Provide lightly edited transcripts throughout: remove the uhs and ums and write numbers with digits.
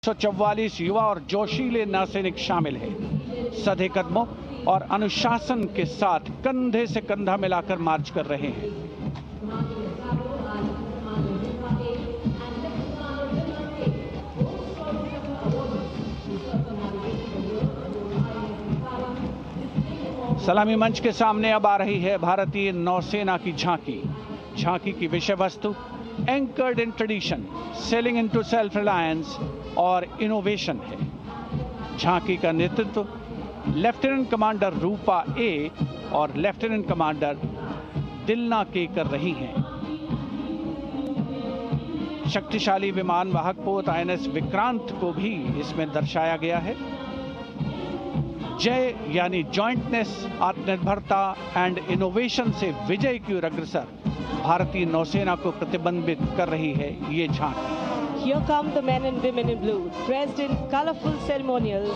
144 युवा और जोशीले नौसैनिक शामिल हैं। सधे कदमों और अनुशासन के साथ कंधे से कंधा मिलाकर मार्च कर रहे हैं। सलामी मंच के सामने अब आ रही है भारतीय नौसेना की झांकी। झांकी की विषय वस्तु anchored in tradition, sailing into self reliance और इनोवेशन है। झांकी का नेतृत्व लेफ्टिनेंट कमांडर रूपा ए और लेफ्टिनेंट कमांडर दिलना के कर रही हैं। शक्तिशाली विमान वाहक पोत आईएनएस विक्रांत को भी इसमें दर्शाया गया है। जय यानी जॉइंटनेस, आत्मनिर्भरता एंड इनोवेशन से विजय की ओर अग्रसर भारतीय नौसेना को प्रतिबिंबित कर रही है ये झांकी। Here come the men and women in blue, dressed in colorful ceremonials.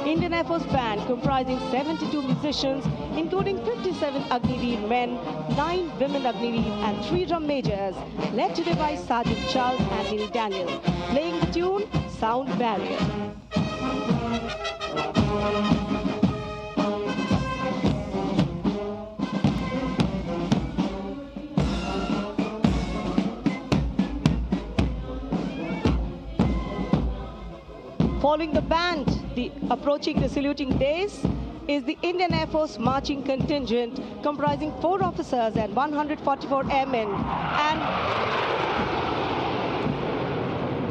Indian Air Force band comprising 72 musicians, including 57 Agniveer men, 9 women Agniveer and 3 drum majors, led today by Sergeant Charles Anthony Daniel, playing the tune Sound Barrier. Following the band, approaching the saluting dais is the Indian Air Force marching contingent comprising 4 officers and 144 airmen. And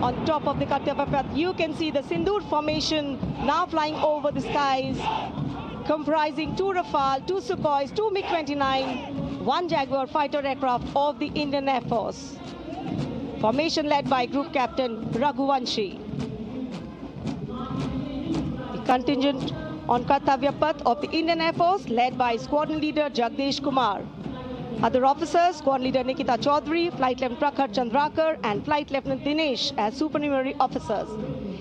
on top of the Kartavya Path, you can see the Sindoor formation now flying over the skies, comprising 2 Rafale, 2 Sukhois, 2 MiG-29, 1 Jaguar fighter aircraft of the Indian Air Force. Formation led by Group Captain Raghuvanshi. Contingent on Kartavya Path of the Indian Air Force led by Squadron Leader Jagdish Kumar. Other officers, Squadron Leader Nikita Chaudhary, Flight Lieutenant Prakhar Chandrakar and Flight Lieutenant Dinesh as supernumerary officers.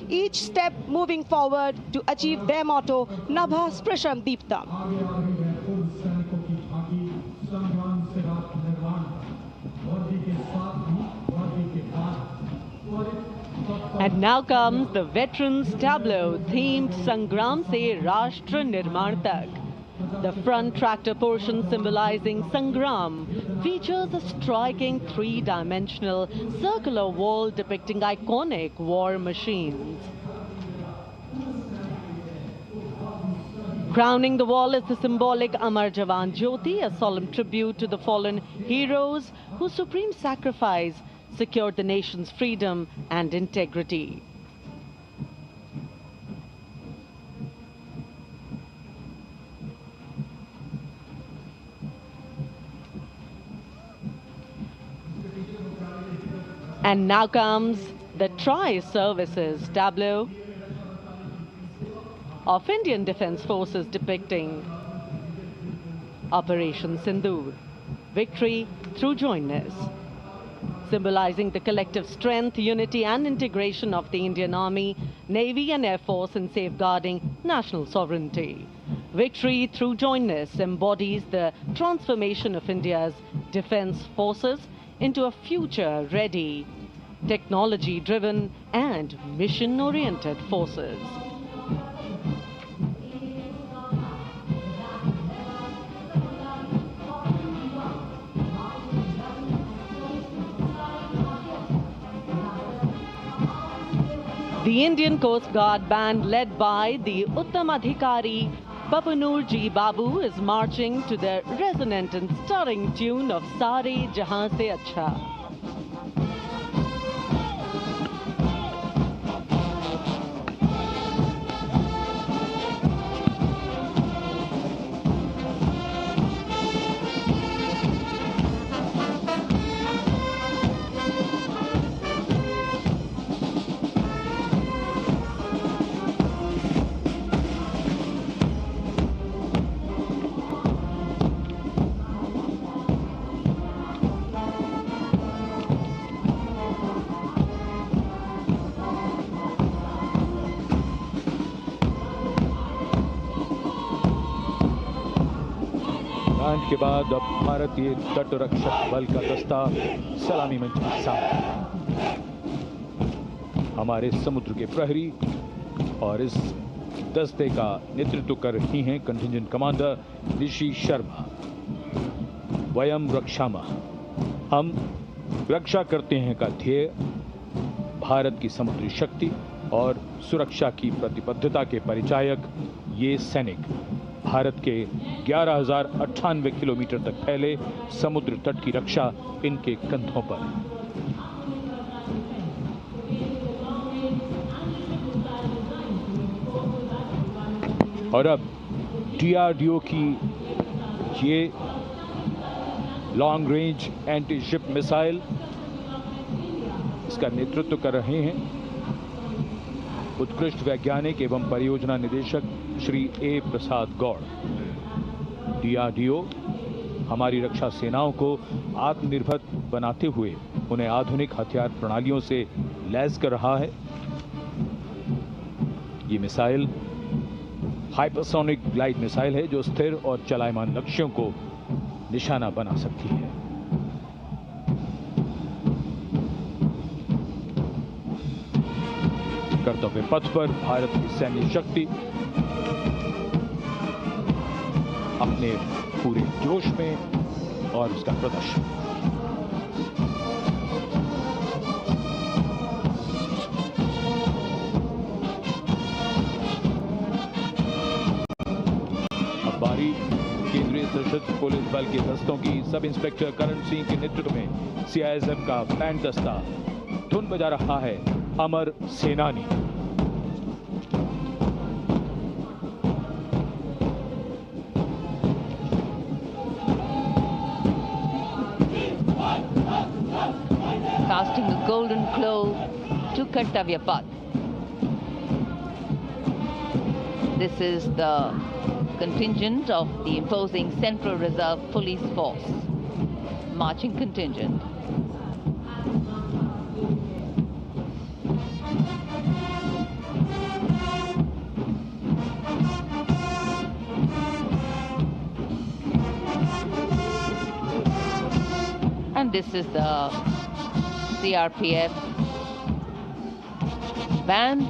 Each step moving forward to achieve their motto, Nabha Sprisham Deeptam. And now comes the Veterans Tableau themed Sangram Se Rashtra Nirman Tak. The front tractor portion symbolizing Sangram features a striking 3-dimensional circular wall depicting iconic war machines. Crowning the wall is the symbolic Amar Jawan Jyoti, a solemn tribute to the fallen heroes whose supreme sacrifice secured the nation's freedom and integrity. And now comes the Tri-Services Tableau of Indian Defence Forces depicting Operation Sindoor, victory through jointness, symbolizing the collective strength, unity and integration of the Indian Army, Navy and Air Force in safeguarding national sovereignty. Victory through jointness embodies the transformation of India's defense forces into a future-ready, technology-driven and mission-oriented forces. The Indian Coast Guard band led by the Uttam Adhikari Bapanur Ji Babu is marching to the resonant and stirring tune of Sare Jahan Se Acha. के बाद अब भारतीय तटरक्षक बल का दस्ता सलामी मंच के सामने। हमारे समुद्र के प्रहरी, और इस दस्ते का नेतृत्व कर रही हैं कंटिंजेंट कमांडर निशी शर्मा। वयम रक्षामः, हम रक्षा करते हैं का ध्येय भारत की समुद्री शक्ति और सुरक्षा की प्रतिबद्धता के परिचायक ये सैनिक भारत के 11,098 किलोमीटर तक फैले समुद्र तट की रक्षा इनके कंधों पर। और अब DRDO की ये long range anti ship missile, इसका नेतृत्व कर रहे हैं उत्कृष्ट वैज्ञानिक एवं परियोजना निदेशक श्री ए प्रसाद गौड़। DRDO हमारी रक्षा सेनाओं को आत्मनिर्भर बनाते हुए उन्हें आधुनिक हथियार प्रणालियों से लैस कर रहा है। ये मिसाइल हाइपरसोनिक ग्लाइड मिसाइल है जो स्थिर और चलायमान लक्ष्यों को निशाना बना सकती है। कर्तव्य पथ पर भारत की सैन्य शक्ति अपने पूरे जोश में और उसका प्रदर्शन। अब बारी केंद्रीय सशस्त्र पुलिस बल के दस्तों की सब इंस्पेक्टर करण सिंह के नेतृत्व में CISF का बैंड दस्ता धुन बजा रहा है अमर सेनानी। Casting a golden glow to Kartavya Path. This is the contingent of the imposing Central Reserve Police Force, marching contingent. And this is the CRPF band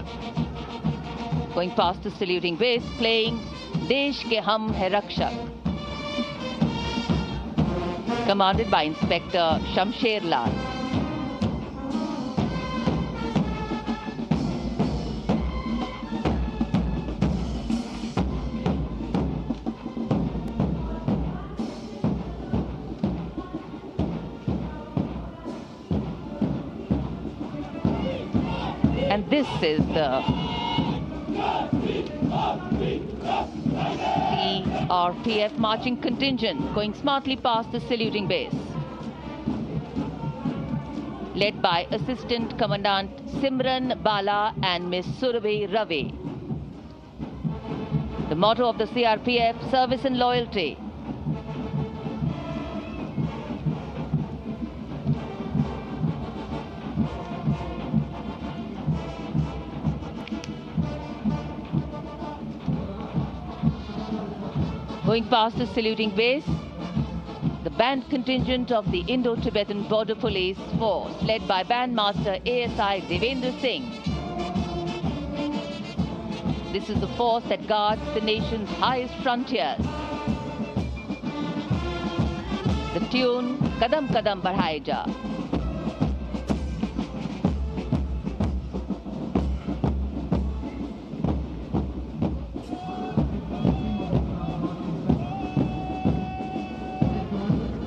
going past the saluting base, playing Desh Ke Hum Hai Rakshak, commanded by Inspector Shamsher Lal. And this is the CRPF marching contingent going smartly past the saluting base, led by Assistant Commandant Simran Bala and Miss Surabhi Ravi. The motto of the CRPF, service and loyalty. Going past the saluting base, the band contingent of the Indo-Tibetan Border Police Force, led by Bandmaster ASI Devendra Singh. This is the force that guards the nation's highest frontiers. The tune, Kadam Kadam Badhai Ja.